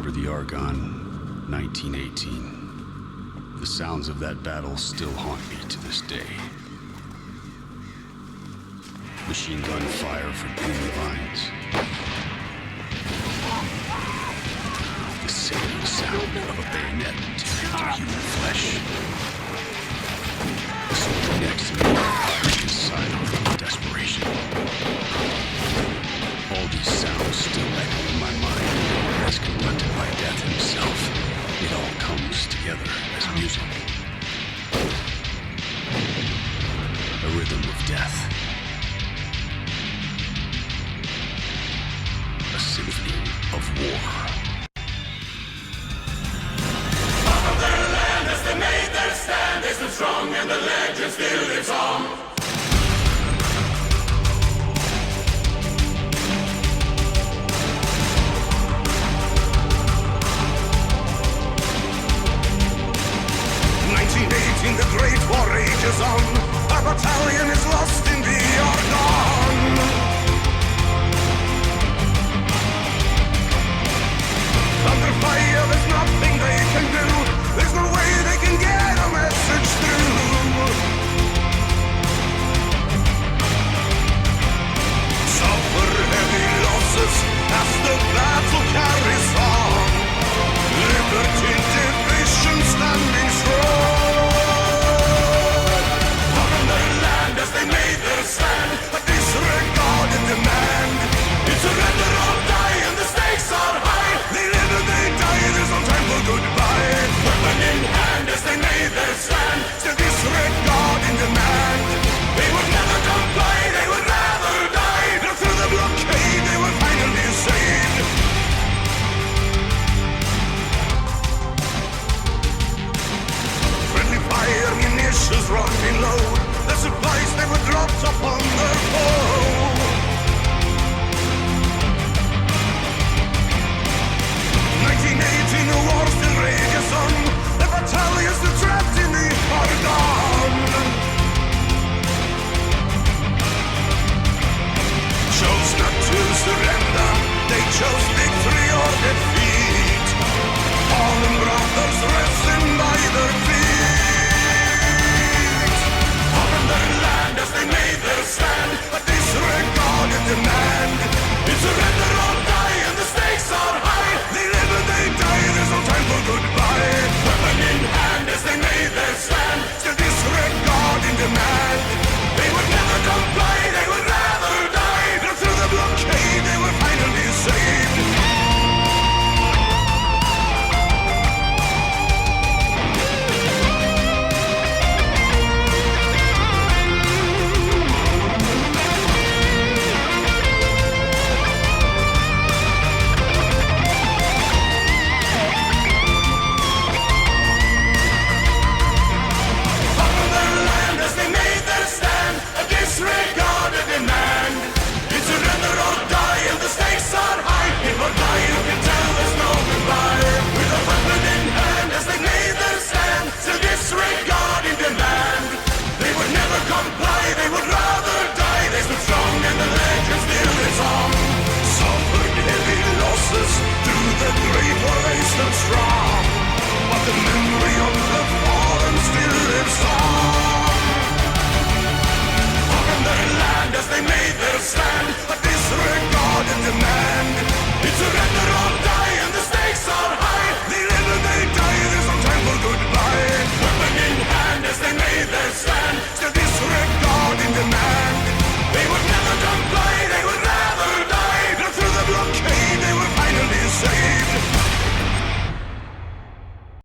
over the Argonne, 1918. The sounds of that battle still haunt me to this day. Machine gun fire from enemy lines. The sickening sound of a bayonet tearing through human flesh. The soldier next to me firing his sidearm in desperation. All these sounds still echo in my mind, as conducted by Death himself. It all comes together as music. A rhythm of death. A symphony of war. Up of their land as they made their stand, they stood strong and the legend still lives on. 1918, the great war rages on. Our battalion is lost in the Argonne. Under fire, there's nothing they can do. There's no way they can get a message through. Suffer heavy losses as the battle carries on. Liberty division standing strong. Far from their land as they made their stand, but disregarded demand. It's surrender or die and the stakes are high. They live and they die, there's no time for goodbye. Weapon in hand as they made their stand, still disregarding demand. They would never comply, they would rather die. Now through the blockade they were finally saved. Friendly fire, munitions running low. The supplies they were dropped upon their foe. 1918, the war still rages on. The battalions still trapped in the Argonne. Chose not to surrender. They chose